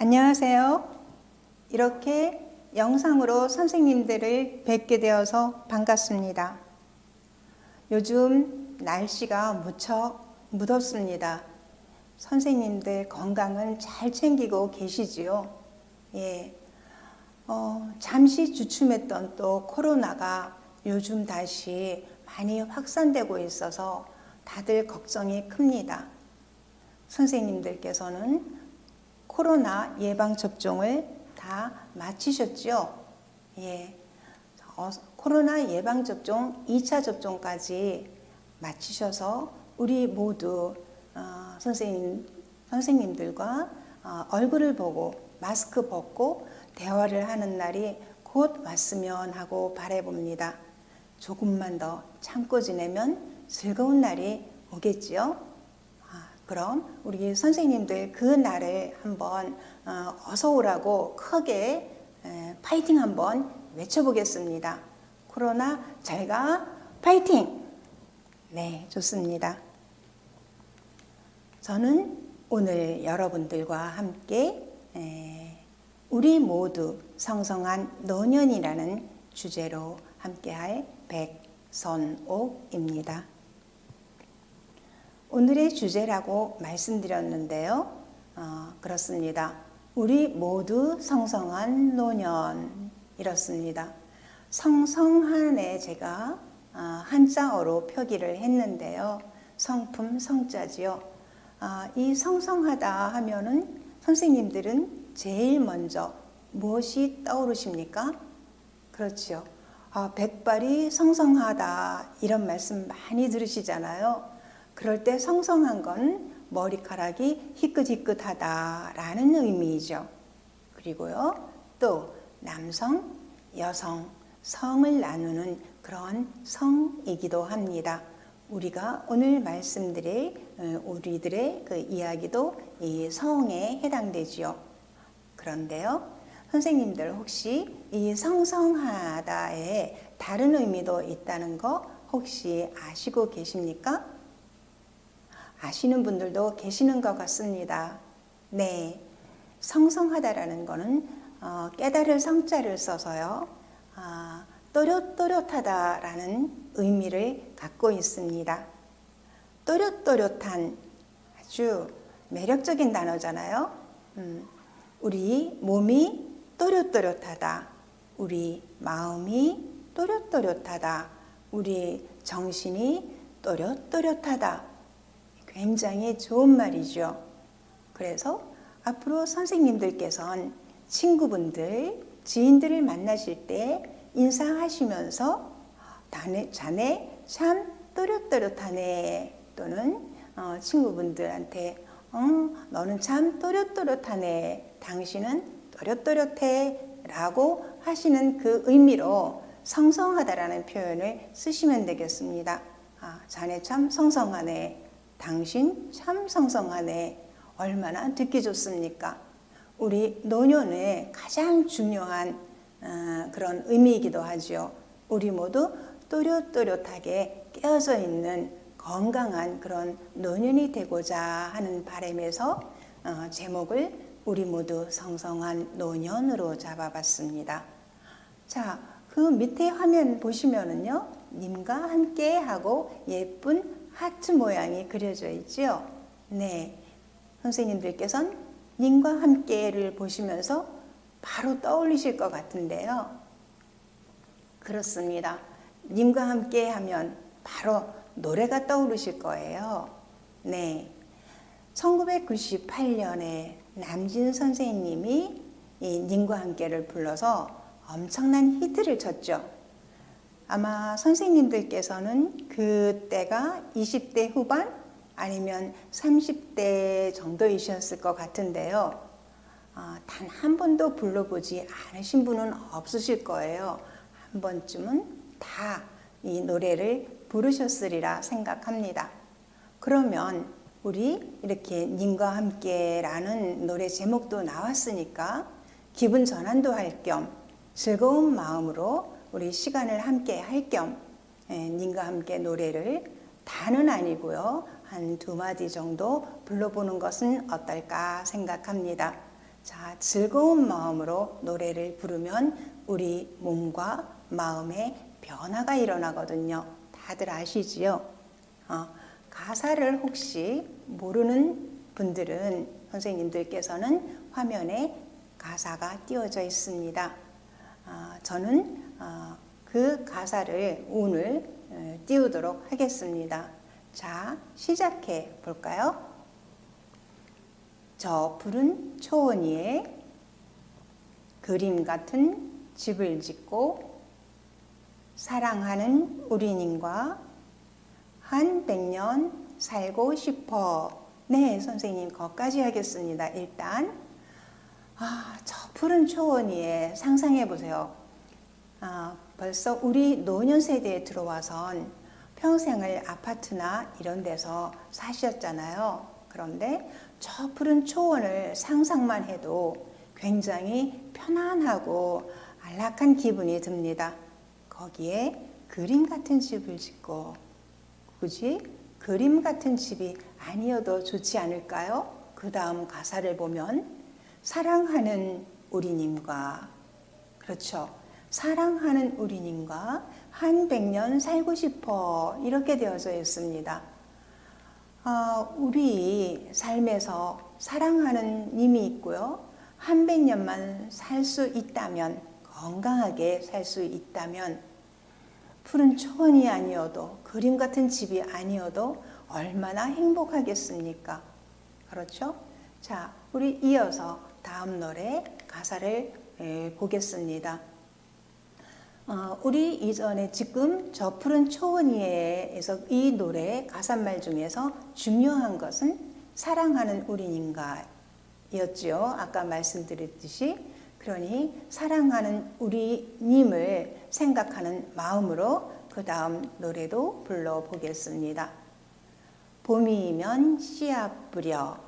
안녕하세요. 이렇게 영상으로 선생님들을 뵙게 되어서 반갑습니다. 요즘 날씨가 무척 무덥습니다. 선생님들 건강은 잘 챙기고 계시지요? 예. 잠시 주춤했던 또 코로나가 요즘 다시 많이 확산되고 있어서 다들 걱정이 큽니다. 선생님들께서는 코로나 예방접종을 다 마치셨죠? 예. 코로나 예방접종 2차 접종까지 마치셔서 우리 모두 선생님들과 얼굴을 보고 마스크 벗고 대화를 하는 날이 곧 왔으면 하고 바라봅니다. 조금만 더 참고 지내면 즐거운 날이 오겠지요? 그럼 우리 선생님들 그 날을 한번 어서 오라고 크게 파이팅 한번 외쳐보겠습니다. 코로나 잘가 파이팅! 네, 좋습니다. 저는 오늘 여러분들과 함께 우리 모두 성성한 노년이라는 주제로 함께할 백선옥입니다. 오늘의 주제라고 말씀드렸는데요. 그렇습니다. 우리 모두 성성한 노년 이렇습니다. 성성한에 제가 한자어로 표기를 했는데요. 성품 성자지요. 이 성성하다 하면은 선생님들은 제일 먼저 무엇이 떠오르십니까? 그렇죠. 백발이 성성하다 이런 말씀 많이 들으시잖아요. 그럴 때 성성한 건 머리카락이 희끗희끗하다라는 의미이죠. 그리고요, 또 남성, 여성, 성을 나누는 그런 성이기도 합니다. 우리가 오늘 말씀드릴 우리들의 그 이야기도 이 성에 해당되지요. 그런데요, 선생님들 혹시 이 성성하다에 다른 의미도 있다는 거 혹시 아시고 계십니까? 아시는 분들도 계시는 것 같습니다. 네, 성성하다라는 거는 깨달을 성자를 써서요. 또렷또렷하다라는 의미를 갖고 있습니다. 또렷또렷한 아주 매력적인 단어잖아요. 우리 몸이 또렷또렷하다. 우리 마음이 또렷또렷하다. 우리 정신이 또렷또렷하다. 굉장히 좋은 말이죠. 그래서 앞으로 선생님들께서는 친구분들, 지인들을 만나실 때 인사하시면서 자네 참 또렷또렷하네 또는 친구분들한테 너는 참 또렷또렷하네 당신은 또렷또렷해 라고 하시는 그 의미로 성성하다라는 표현을 쓰시면 되겠습니다. 자네 참 성성하네. 당신 참 성성하네. 얼마나 듣기 좋습니까? 우리 노년의 가장 중요한 그런 의미이기도 하죠. 우리 모두 또렷또렷하게 깨어져 있는 건강한 그런 노년이 되고자 하는 바람에서 제목을 우리 모두 성성한 노년으로 잡아봤습니다. 자, 그 밑에 화면 보시면은요, 님과 함께 하고 예쁜 하트 모양이 그려져 있지요. 네, 선생님들께서는 님과 함께를 보시면서 바로 떠올리실 것 같은데요. 그렇습니다. 님과 함께 하면 바로 노래가 떠오르실 거예요. 네, 1998년에 남진 선생님이 이 님과 함께를 불러서 엄청난 히트를 쳤죠. 아마 선생님들께서는 그때가 20대 후반 아니면 30대 정도이셨을 것 같은데요. 단 한 번도 불러보지 않으신 분은 없으실 거예요. 한 번쯤은 다 이 노래를 부르셨으리라 생각합니다. 그러면 우리 이렇게 님과 함께라는 노래 제목도 나왔으니까 기분 전환도 할 겸 즐거운 마음으로 우리 시간을 함께 할 겸 님과 함께 노래를 다는 아니고요. 한 2마디 정도 불러보는 것은 어떨까 생각합니다. 자, 즐거운 마음으로 노래를 부르면 우리 몸과 마음에 변화가 일어나거든요. 다들 아시지요? 가사를 혹시 모르는 분들은 선생님들께서는 화면에 가사가 띄워져 있습니다. 저는 그 가사를 오늘 띄우도록 하겠습니다. 자, 시작해 볼까요? 저 푸른 초원 위에 그림 같은 집을 짓고 사랑하는 우리님과 한 100년 살고 싶어. 네, 선생님 거기까지 하겠습니다. 일단 저 푸른 초원 위에 상상해 보세요. 벌써 우리 노년 세대에 들어와선 평생을 아파트나 이런 데서 사셨잖아요. 그런데 저 푸른 초원을 상상만 해도 굉장히 편안하고 안락한 기분이 듭니다. 거기에 그림 같은 집을 짓고 굳이 그림 같은 집이 아니어도 좋지 않을까요? 그 다음 가사를 보면 사랑하는 우리님과, 그렇죠, 사랑하는 우리님과 한 100년 살고 싶어, 이렇게 되어져 있습니다. 우리 삶에서 사랑하는 님이 있고요. 한 100년만 살 수 있다면, 건강하게 살 수 있다면, 푸른 초원이 아니어도, 그림 같은 집이 아니어도 얼마나 행복하겠습니까? 그렇죠? 자, 우리 이어서 다음 노래 가사를 보겠습니다. 우리 이전에 지금 저 푸른 초원 위에에서 이 노래 가사말 중에서 중요한 것은 사랑하는 우리님과 였죠. 아까 말씀드렸듯이. 그러니 사랑하는 우리님을 생각하는 마음으로 그 다음 노래도 불러보겠습니다. 봄이면 씨앗 뿌려,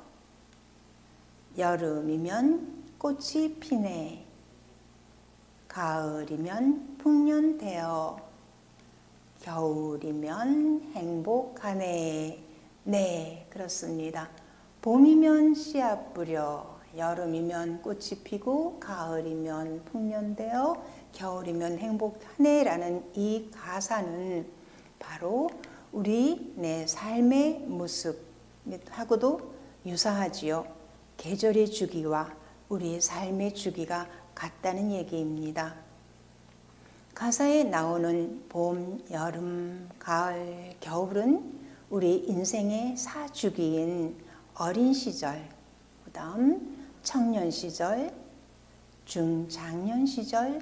여름이면 꽃이 피네, 가을이면 풍년되어, 겨울이면 행복하네. 네, 그렇습니다. 봄이면 씨앗 뿌려, 여름이면 꽃이 피고, 가을이면 풍년되어, 겨울이면 행복하네 라는 이 가사는 바로 우리 내 삶의 모습하고도 유사하지요. 계절의 주기와 우리 삶의 주기가 같다는 얘기입니다. 가사에 나오는 봄, 여름, 가을, 겨울은 우리 인생의 사주기인 어린 시절, 그 다음 청년 시절, 중장년 시절,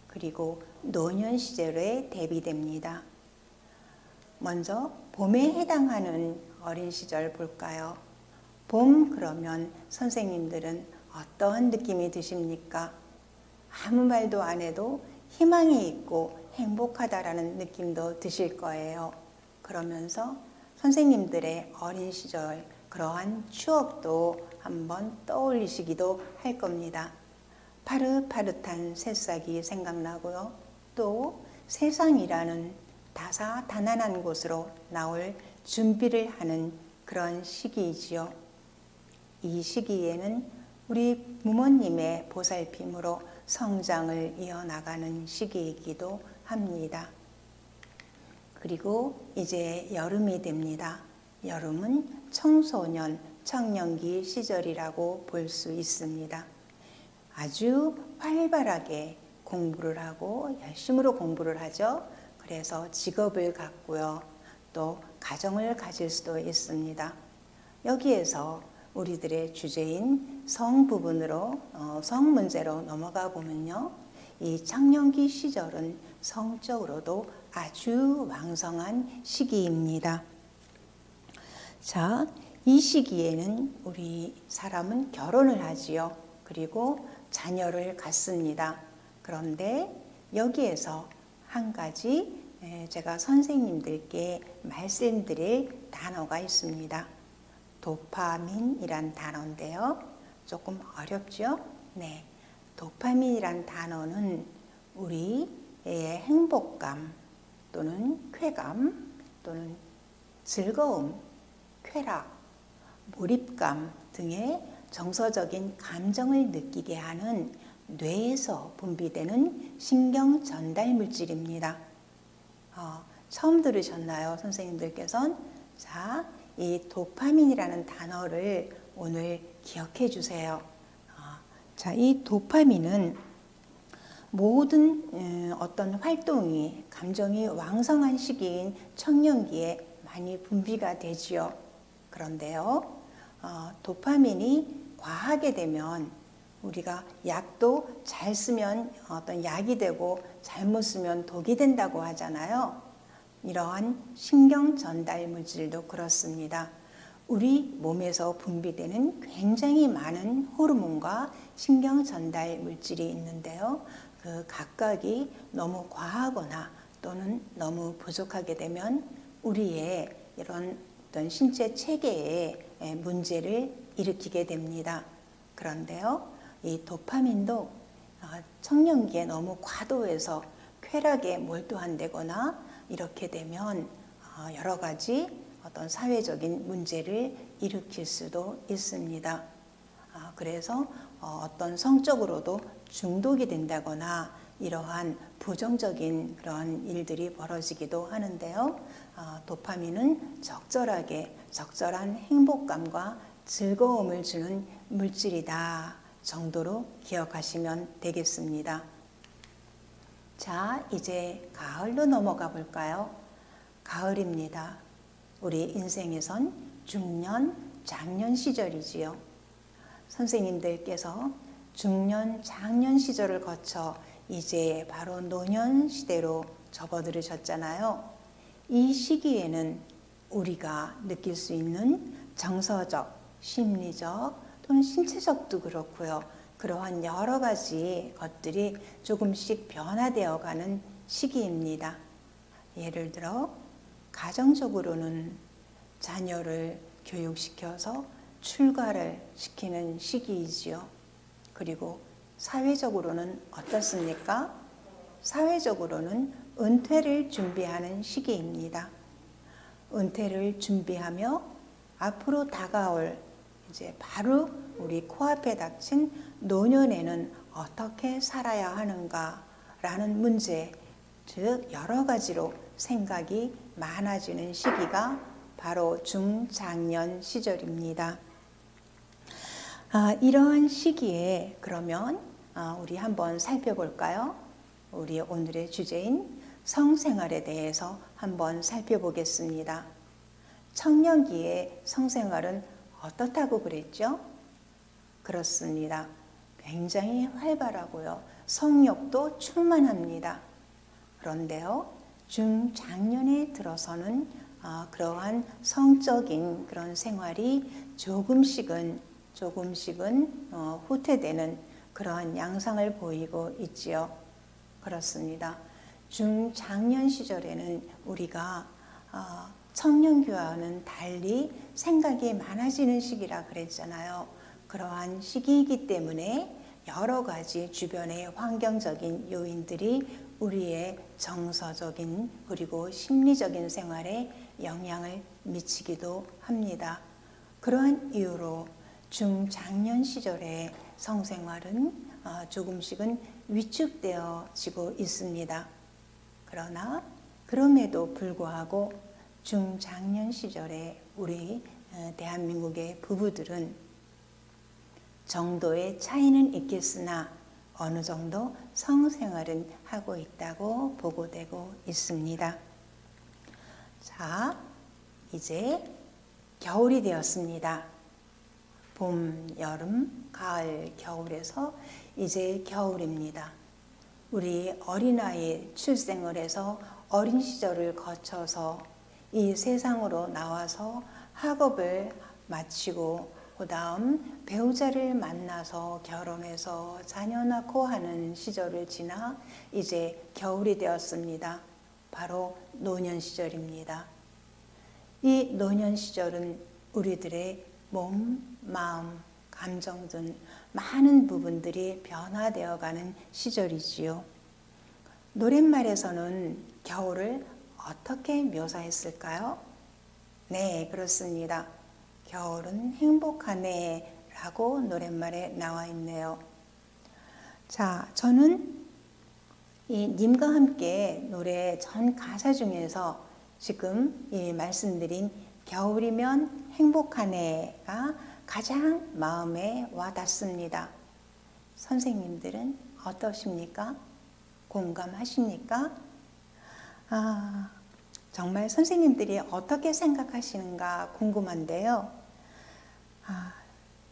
그리고 노년 시절에 대비됩니다. 먼저 봄에 해당하는 어린 시절 볼까요? 봄 그러면 선생님들은 어떠한 느낌이 드십니까? 아무 말도 안 해도 희망이 있고 행복하다라는 느낌도 드실 거예요. 그러면서 선생님들의 어린 시절 그러한 추억도 한번 떠올리시기도 할 겁니다. 파릇파릇한 새싹이 생각나고요. 또 세상이라는 다사다난한 곳으로 나올 준비를 하는 그런 시기이지요. 이 시기에는 우리 부모님의 보살핌으로 성장을 이어나가는 시기이기도 합니다. 그리고 이제 여름이 됩니다. 여름은 청소년, 청년기 시절이라고 볼 수 있습니다. 아주 활발하게 공부를 하고 열심으로 공부를 하죠. 그래서 직업을 갖고요. 또 가정을 가질 수도 있습니다. 여기에서 우리들의 주제인 성 부분으로 성 문제로 넘어가 보면요. 이 청년기 시절은 성적으로도 아주 왕성한 시기입니다. 자, 이 시기에는 우리 사람은 결혼을 하지요. 그리고 자녀를 갖습니다. 그런데 여기에서 한 가지 제가 선생님들께 말씀드릴 단어가 있습니다. 도파민이란 단어인데요. 조금 어렵죠? 네. 도파민이란 단어는 우리의 행복감 또는 쾌감 또는 즐거움, 쾌락, 몰입감 등의 정서적인 감정을 느끼게 하는 뇌에서 분비되는 신경 전달 물질입니다. 처음 들으셨나요? 선생님들께서는? 자, 이 도파민이라는 단어를 오늘 기억해 주세요. 자, 이 도파민은 모든 어떤 활동이, 감정이 왕성한 시기인 청년기에 많이 분비가 되지요. 그런데요, 도파민이 과하게 되면 우리가 약도 잘 쓰면 어떤 약이 되고 잘못 쓰면 독이 된다고 하잖아요. 이러한 신경 전달 물질도 그렇습니다. 우리 몸에서 분비되는 굉장히 많은 호르몬과 신경 전달 물질이 있는데요. 그 각각이 너무 과하거나 또는 너무 부족하게 되면 우리의 이런 어떤 신체 체계에 문제를 일으키게 됩니다. 그런데요, 이 도파민도 청년기에 너무 과도해서 쾌락에 몰두한다거나 이렇게 되면 여러 가지 어떤 사회적인 문제를 일으킬 수도 있습니다. 그래서 어떤 성적으로도 중독이 된다거나 이러한 부정적인 그런 일들이 벌어지기도 하는데요. 도파민은 적절한 행복감과 즐거움을 주는 물질이다 정도로 기억하시면 되겠습니다. 자, 이제 가을로 넘어가 볼까요? 가을입니다. 우리 인생에선 중년, 장년 시절이지요. 선생님들께서 중년, 장년 시절을 거쳐 이제 바로 노년 시대로 접어들으셨잖아요. 이 시기에는 우리가 느낄 수 있는 정서적, 심리적 또는 신체적도 그렇고요. 그러한 여러 가지 것들이 조금씩 변화되어 가는 시기입니다. 예를 들어 가정적으로는 자녀를 교육시켜서 출가를 시키는 시기이지요. 그리고 사회적으로는 어떻습니까? 사회적으로는 은퇴를 준비하는 시기입니다. 은퇴를 준비하며 앞으로 다가올 이제 바로 우리 코앞에 닥친 노년에는 어떻게 살아야 하는가라는 문제, 즉 여러 가지로 생각이 많아지는 시기가 바로 중장년 시절입니다. 이러한 시기에 그러면 우리 한번 살펴볼까요? 우리 오늘의 주제인 성생활에 대해서 한번 살펴보겠습니다. 청년기의 성생활은 어떻다고 그랬죠? 그렇습니다. 굉장히 활발하고요. 성욕도 충만합니다. 그런데요, 중장년에 들어서는 그러한 성적인 그런 생활이 조금씩은 후퇴되는 그러한 양상을 보이고 있지요. 그렇습니다. 중장년 시절에는 우리가 청년기와는 달리 생각이 많아지는 시기라 그랬잖아요. 그러한 시기이기 때문에 여러 가지 주변의 환경적인 요인들이 우리의 정서적인 그리고 심리적인 생활에 영향을 미치기도 합니다. 그러한 이유로 중장년 시절의 성생활은 조금씩은 위축되어지고 있습니다. 그러나 그럼에도 불구하고 중장년 시절에 우리 대한민국의 부부들은 정도의 차이는 있겠으나 어느 정도 성생활은 하고 있다고 보고되고 있습니다. 자, 이제 겨울이 되었습니다. 봄, 여름, 가을, 겨울에서 이제 겨울입니다. 우리 어린아이 출생을 해서 어린 시절을 거쳐서 이 세상으로 나와서 학업을 마치고 그 다음 배우자를 만나서 결혼해서 자녀 낳고 하는 시절을 지나 이제 겨울이 되었습니다. 바로 노년 시절입니다. 이 노년 시절은 우리들의 몸, 마음, 감정 등 많은 부분들이 변화되어가는 시절이지요. 노랫말에서는 겨울을 어떻게 묘사했을까요? 네, 그렇습니다. 겨울은 행복하네 라고 노랫말에 나와 있네요. 자, 저는 이 님과 함께 노래 전 가사 중에서 지금 이 말씀드린 겨울이면 행복하네가 가장 마음에 와닿습니다. 선생님들은 어떠십니까? 공감하십니까? 정말 선생님들이 어떻게 생각하시는가 궁금한데요.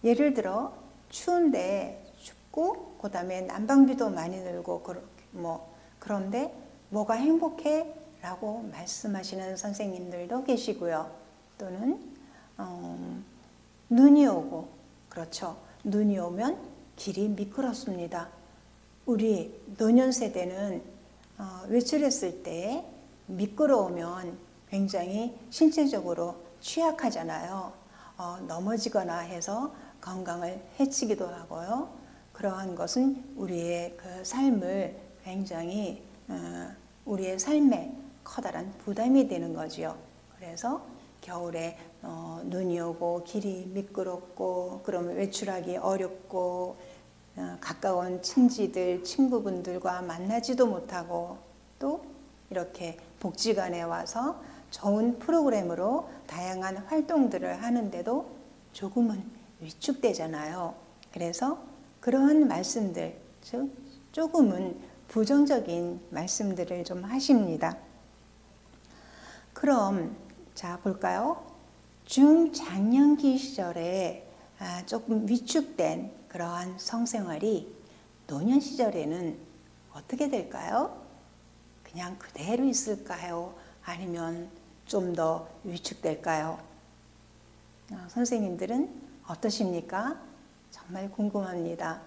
예를 들어 추운데 춥고 그다음에 난방비도 많이 들고 그런데 뭐가 행복해? 라고 말씀하시는 선생님들도 계시고요. 또는 눈이 오고, 그렇죠. 눈이 오면 길이 미끄럽습니다. 우리 노년 세대는 외출했을 때 미끄러우면 굉장히 신체적으로 취약하잖아요. 넘어지거나 해서 건강을 해치기도 하고요. 그러한 것은 우리의 그 삶을 굉장히 우리의 삶에 커다란 부담이 되는 거지요. 그래서 겨울에 눈이 오고 길이 미끄럽고 그러면 외출하기 어렵고 가까운 친지들, 친구분들과 만나지도 못하고 또 이렇게 복지관에 와서 좋은 프로그램으로 다양한 활동들을 하는데도 조금은 위축되잖아요. 그래서 그러한 말씀들, 즉 조금은 부정적인 말씀들을 좀 하십니다. 그럼 자 볼까요? 중장년기 시절에 조금 위축된 그러한 성생활이 노년 시절에는 어떻게 될까요? 그냥 그대로 있을까요? 아니면 좀 더 위축될까요? 선생님들은 어떠십니까? 정말 궁금합니다.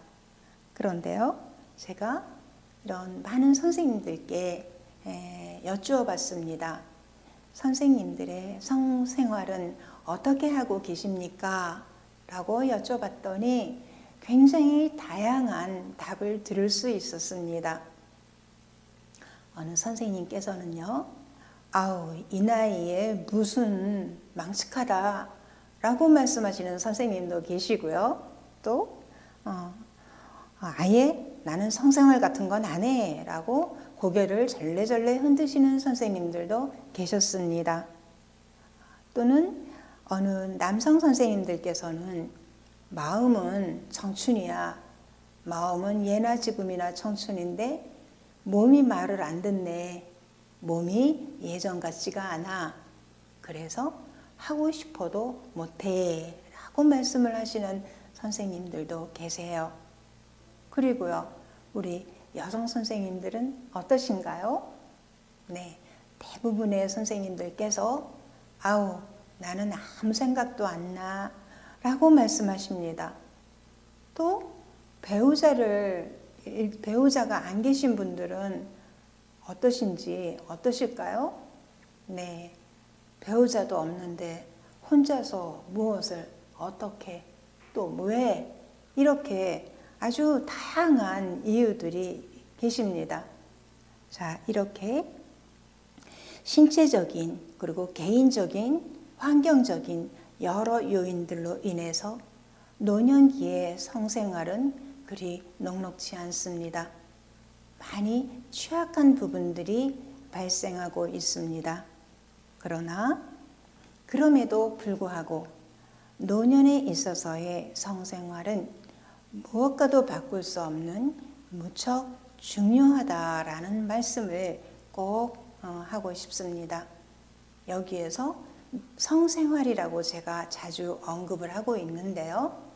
그런데요, 제가 이런 많은 선생님들께 여쭈어 봤습니다. 선생님들의 성생활은 어떻게 하고 계십니까? 라고 여쭤봤더니 굉장히 다양한 답을 들을 수 있었습니다. 어느 선생님께서는요, 아우, 이 나이에 무슨 망측하다 라고 말씀하시는 선생님도 계시고요. 또 아예 나는 성생활 같은 건 안 해 라고 고개를 절레절레 흔드시는 선생님들도 계셨습니다. 또는 어느 남성 선생님들께서는 마음은 청춘이야. 마음은 예나 지금이나 청춘인데 몸이 말을 안 듣네. 몸이 예전 같지가 않아. 그래서 하고 싶어도 못해. 라고 말씀을 하시는 선생님들도 계세요. 그리고요, 우리 여성 선생님들은 어떠신가요? 네, 대부분의 선생님들께서 아우, 나는 아무 생각도 안 나. 라고 말씀하십니다. 또 배우자가 안 계신 분들은 어떠실까요? 네, 배우자도 없는데 혼자서 무엇을 어떻게 또 왜 이렇게 아주 다양한 이유들이 계십니다. 자, 이렇게 신체적인 그리고 개인적인 환경적인 여러 요인들로 인해서 노년기의 성생활은 그리 녹록지 않습니다. 많이 취약한 부분들이 발생하고 있습니다. 그러나 그럼에도 불구하고 노년에 있어서의 성생활은 무엇과도 바꿀 수 없는 무척 중요하다라는 말씀을 꼭 하고 싶습니다. 여기에서 성생활이라고 제가 자주 언급을 하고 있는데요.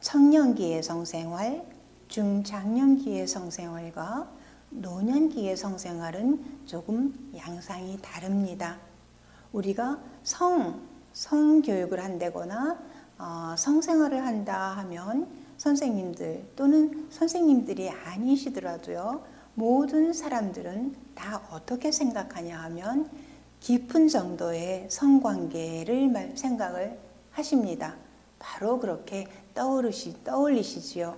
청년기의 성생활, 중장년기의 성생활과 노년기의 성생활은 조금 양상이 다릅니다. 우리가 성교육을 한다거나 성생활을 한다 하면 선생님들 또는 선생님들이 아니시더라도요, 모든 사람들은 다 어떻게 생각하냐 하면 깊은 정도의 성관계를 생각을 하십니다. 바로 그렇게 떠올리시지요.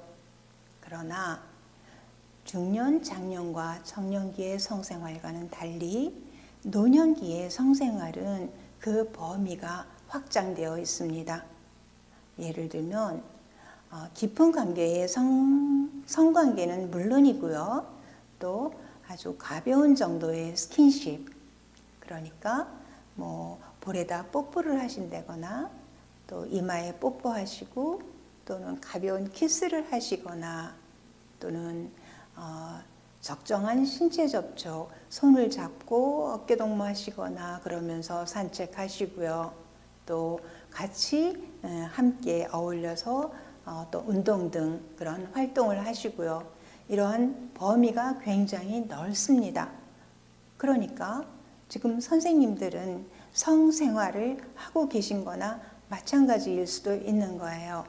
그러나 중년, 장년과 청년기의 성생활과는 달리 노년기의 성생활은 그 범위가 확장되어 있습니다. 예를 들면 깊은 관계의 성관계는 물론이고요. 또 아주 가벼운 정도의 스킨십, 그러니까 뭐 볼에다 뽀뽀를 하신다거나 또 이마에 뽀뽀하시고 또는 가벼운 키스를 하시거나 또는 적정한 신체 접촉, 손을 잡고 어깨 동무하시거나 그러면서 산책하시고요. 또 같이 함께 어울려서 또 운동 등 그런 활동을 하시고요. 이러한 범위가 굉장히 넓습니다. 그러니까 지금 선생님들은 성생활을 하고 계신 거나 마찬가지일 수도 있는 거예요.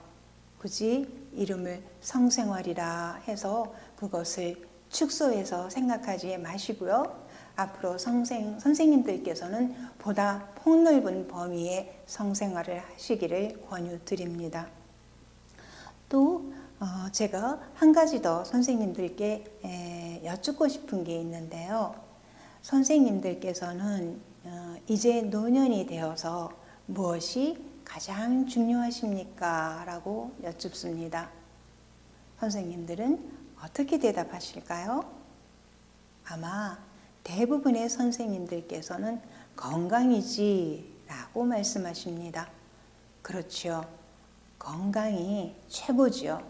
굳이 이름을 성생활이라 해서 그것을 축소해서 생각하지 마시고요. 앞으로 선생님들께서는 보다 폭넓은 범위의 성생활을 하시기를 권유드립니다. 또 제가 한 가지 더 선생님들께 여쭙고 싶은 게 있는데요. 선생님들께서는 이제 노년이 되어서 무엇이 가장 중요하십니까? 라고 여쭙습니다. 선생님들은 어떻게 대답하실까요? 아마 대부분의 선생님들께서는 건강이지 라고 말씀하십니다. 그렇죠. 건강이 최고지요.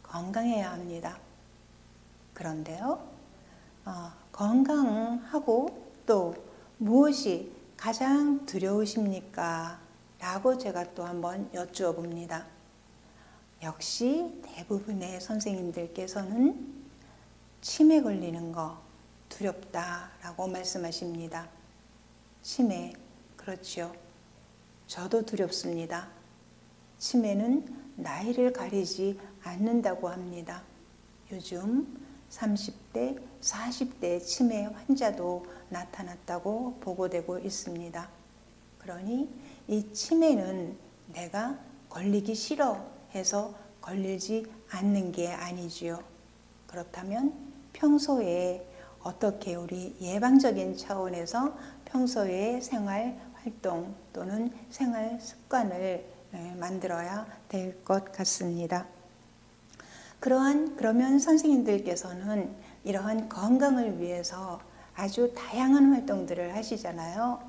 건강해야 합니다. 그런데요, 건강하고 또 무엇이 가장 두려우십니까? 라고 제가 또 한번 여쭈어 봅니다. 역시 대부분의 선생님들께서는 치매 걸리는 거 두렵다라고 말씀하십니다. 치매, 그렇죠. 저도 두렵습니다. 치매는 나이를 가리지 않는다고 합니다. 요즘 30대, 40대 치매 환자도 나타났다고 보고되고 있습니다. 그러니 이 치매는 내가 걸리기 싫어 해서 걸리지 않는 게 아니지요. 그렇다면 평소에 어떻게 우리 예방적인 차원에서 평소에 생활 활동 또는 생활 습관을 만들어야 될 것 같습니다. 그러면 선생님들께서는 이러한 건강을 위해서 아주 다양한 활동들을 하시잖아요.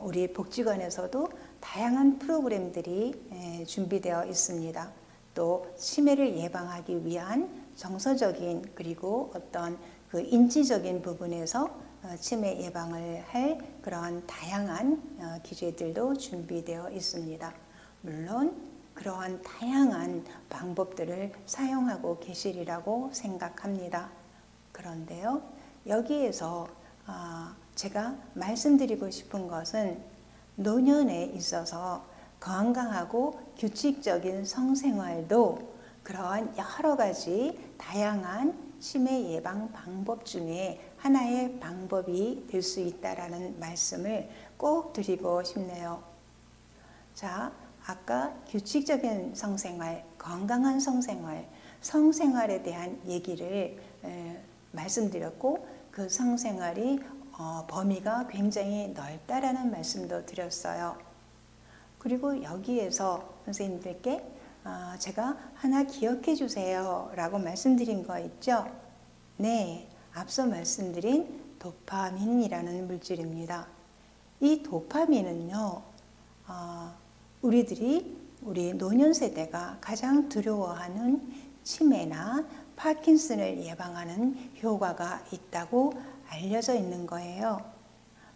우리 복지관에서도 다양한 프로그램들이 준비되어 있습니다. 또 치매를 예방하기 위한 정서적인 그리고 어떤 그 인지적인 부분에서 치매 예방을 할 그러한 다양한 기제들도 준비되어 있습니다. 물론 그러한 다양한 방법들을 사용하고 계시리라고 생각합니다. 그런데요, 여기에서 제가 말씀드리고 싶은 것은 노년에 있어서 건강하고 규칙적인 성생활도 그러한 여러 가지 다양한 치매 예방 방법 중에 하나의 방법이 될 수 있다라는 말씀을 꼭 드리고 싶네요. 자, 아까 규칙적인 성생활, 건강한 성생활, 성생활에 대한 얘기를 말씀드렸고 그 성생활이 범위가 굉장히 넓다라는 말씀도 드렸어요. 그리고 여기에서 선생님들께 제가 하나 기억해 주세요 라고 말씀드린 거 있죠? 네, 앞서 말씀드린 도파민이라는 물질입니다. 이 도파민은요, 우리 노년 세대가 가장 두려워하는 치매나 파킨슨을 예방하는 효과가 있다고 알려져 있는 거예요.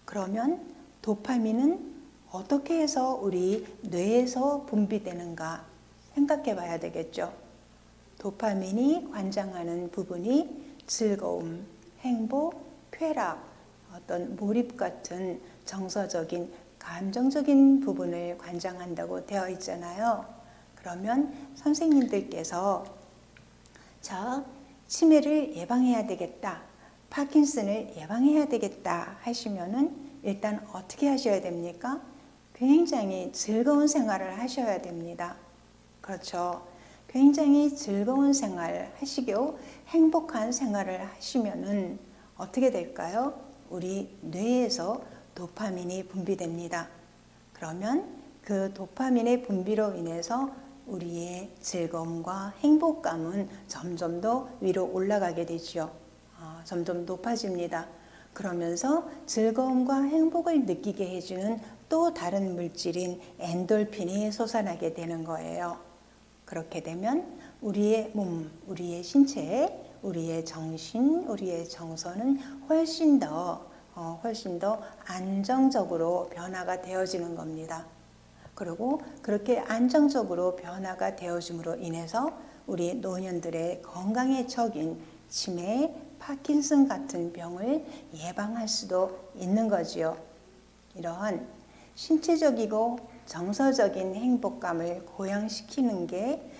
그러면 도파민은 어떻게 해서 우리 뇌에서 분비되는가 생각해 봐야 되겠죠. 도파민이 관장하는 부분이 즐거움, 행복, 쾌락, 어떤 몰입 같은 정서적인 감정적인 부분을 관장한다고 되어 있잖아요. 그러면 선생님들께서 자, 치매를 예방해야 되겠다, 파킨슨을 예방해야 되겠다 하시면은 일단 어떻게 하셔야 됩니까? 굉장히 즐거운 생활을 하셔야 됩니다. 그렇죠. 굉장히 즐거운 생활 하시고 행복한 생활을 하시면은 어떻게 될까요? 우리 뇌에서 도파민이 분비됩니다. 그러면 그 도파민의 분비로 인해서 우리의 즐거움과 행복감은 점점 더 위로 올라가게 되죠. 점점 높아집니다. 그러면서 즐거움과 행복을 느끼게 해주는 또 다른 물질인 엔돌핀이 솟아나게 되는 거예요. 그렇게 되면 우리의 몸, 우리의 신체, 우리의 정신, 우리의 정서는 훨씬 더 안정적으로 변화가 되어지는 겁니다. 그리고 그렇게 안정적으로 변화가 되어짐으로 인해서 우리 노년들의 건강에 적인 치매, 파킨슨 같은 병을 예방할 수도 있는 거지요. 이러한 신체적이고 정서적인 행복감을 고양시키는 게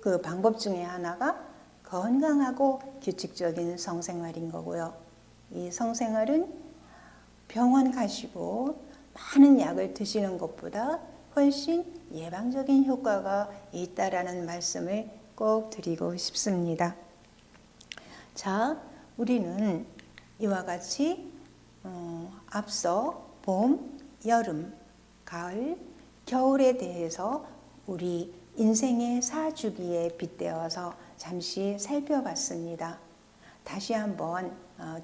그 방법 중에 하나가 건강하고 규칙적인 성생활인 거고요. 이 성생활은 병원 가시고 많은 약을 드시는 것보다 훨씬 예방적인 효과가 있다라는 말씀을 꼭 드리고 싶습니다. 자, 우리는 이와 같이 앞서 봄, 여름, 가을, 겨울에 대해서 우리 인생의 사주기에 빗대어서 잠시 살펴봤습니다. 다시 한번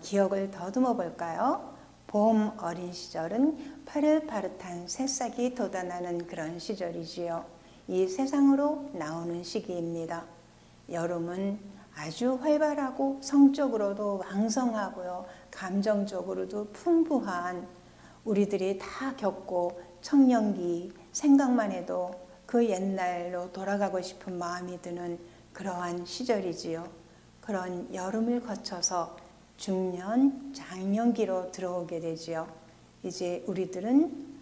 기억을 더듬어 볼까요? 봄 어린 시절은 파릇파릇한 새싹이 돋아나는 그런 시절이지요. 이 세상으로 나오는 시기입니다. 여름은 아주 활발하고 성적으로도 왕성하고요. 감정적으로도 풍부한 우리들이 다 겪고 청년기 생각만 해도 그 옛날로 돌아가고 싶은 마음이 드는 그러한 시절이지요. 그런 여름을 거쳐서 중년, 장년기로 들어오게 되지요. 이제 우리들은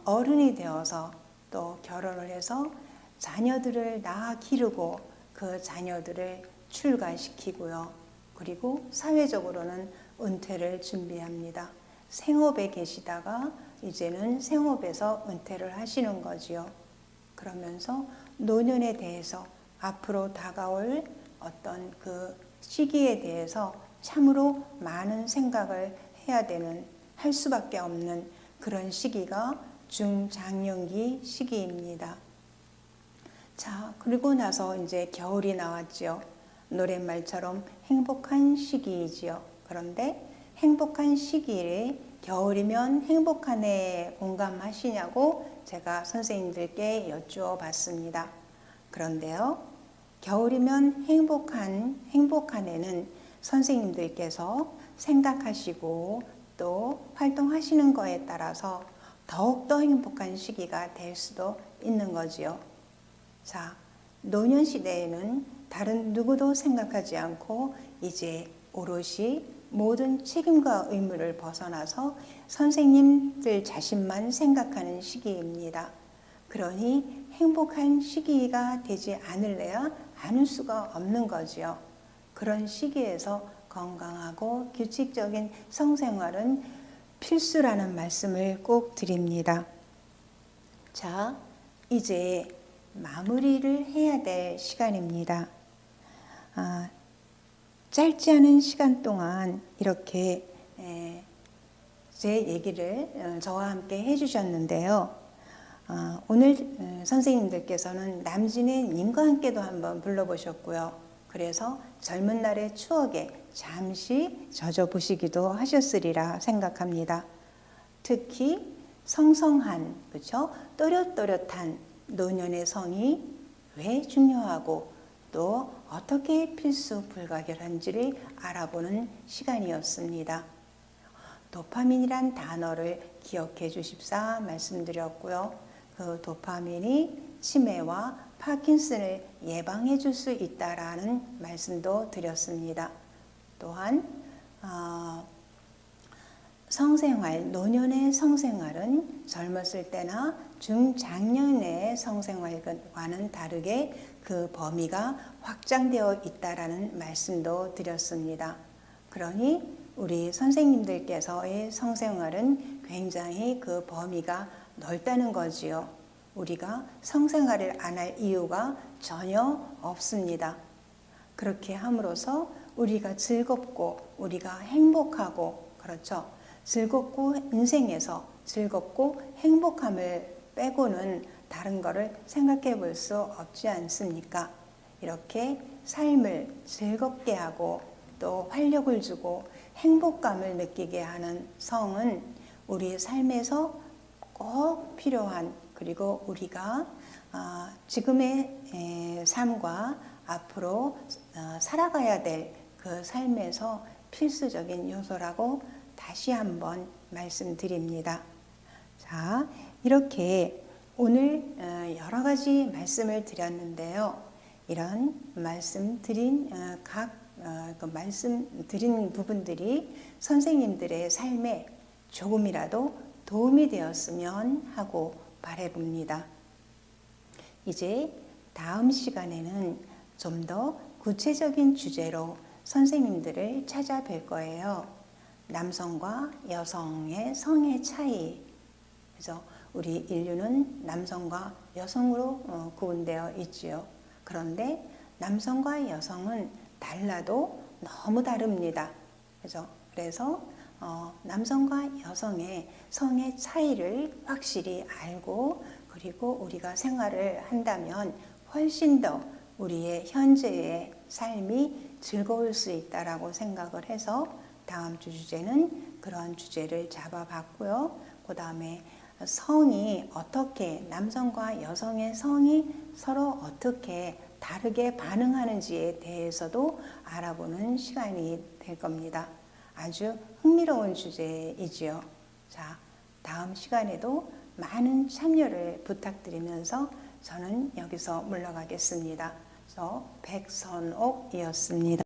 어른이 되어서 또 결혼을 해서 자녀들을 낳아 기르고 그 자녀들을 출가시키고요. 그리고 사회적으로는 은퇴를 준비합니다. 생업에 계시다가 이제는 생업에서 은퇴를 하시는 거지요. 그러면서 노년에 대해서 앞으로 다가올 어떤 그 시기에 대해서 참으로 많은 생각을 해야 되는, 할 수밖에 없는 그런 시기가 중장년기 시기입니다. 자, 그리고 나서 이제 겨울이 나왔죠. 노랫말처럼 행복한 시기이지요. 그런데 행복한 시기에 겨울이면 행복한 해 공감하시냐고 제가 선생님들께 여쭈어 봤습니다. 그런데요, 겨울이면 행복한 해는 선생님들께서 생각하시고 또 활동하시는 거에 따라서 더욱더 행복한 시기가 될 수도 있는 거지요. 자, 노년 시대에는 다른 누구도 생각하지 않고 이제 오롯이 모든 책임과 의무를 벗어나서 선생님들 자신만 생각하는 시기입니다. 그러니 행복한 시기가 되지 않을래야 않을 수가 없는 거지요. 그런 시기에서 건강하고 규칙적인 성생활은 필수라는 말씀을 꼭 드립니다. 자, 이제 마무리를 해야 될 시간입니다. 짧지 않은 시간 동안 이렇게 제 얘기를 저와 함께 해주셨는데요. 오늘 선생님들께서는 남진의 님과 함께도 한번 불러보셨고요. 그래서 젊은 날의 추억에 잠시 젖어보시기도 하셨으리라 생각합니다. 특히 성성한, 그렇죠? 또렷또렷한 노년의 성이 왜 중요하고 또 어떻게 필수 불가결한지를 알아보는 시간이었습니다. 도파민이란 단어를 기억해 주십사 말씀드렸고요. 그 도파민이 치매와 파킨슨을 예방해 줄 수 있다라는 말씀도 드렸습니다. 또한 성생활, 노년의 성생활은 젊었을 때나 중장년의 성생활과는 다르게 그 범위가 확장되어 있다라는 말씀도 드렸습니다. 그러니 우리 선생님들께서의 성생활은 굉장히 그 범위가 넓다는 거지요. 우리가 성생활을 안 할 이유가 전혀 없습니다. 그렇게 함으로써 우리가 즐겁고 우리가 행복하고, 그렇죠. 즐겁고 인생에서 즐겁고 행복함을 빼고는 다른 거를 생각해 볼 수 없지 않습니까? 이렇게 삶을 즐겁게 하고 또 활력을 주고 행복감을 느끼게 하는 성은 우리 삶에서 꼭 필요한, 그리고 우리가 지금의 삶과 앞으로 살아가야 될 그 삶에서 필수적인 요소라고 다시 한번 말씀드립니다. 자, 이렇게 오늘 여러 가지 말씀을 드렸는데요. 이런 말씀드린 그 말씀드린 부분들이 선생님들의 삶에 조금이라도 도움이 되었으면 하고 바라봅니다. 이제 다음 시간에는 좀 더 구체적인 주제로 선생님들을 찾아뵐 거예요. 남성과 여성의 성의 차이. 그래서 우리 인류는 남성과 여성으로 구분되어 있지요. 그런데 남성과 여성은 달라도 너무 다릅니다. 그래서 남성과 여성의 성의 차이를 확실히 알고, 그리고 우리가 생활을 한다면 훨씬 더 우리의 현재의 삶이 즐거울 수 있다라고 생각을 해서 다음 주 주제는 그런 주제를 잡아봤고요. 그 다음에 성이 어떻게, 남성과 여성의 성이 서로 어떻게 다르게 반응하는지에 대해서도 알아보는 시간이 될 겁니다. 아주 흥미로운 주제이지요. 자, 다음 시간에도 많은 참여를 부탁드리면서 저는 여기서 물러가겠습니다. 백선옥이었습니다.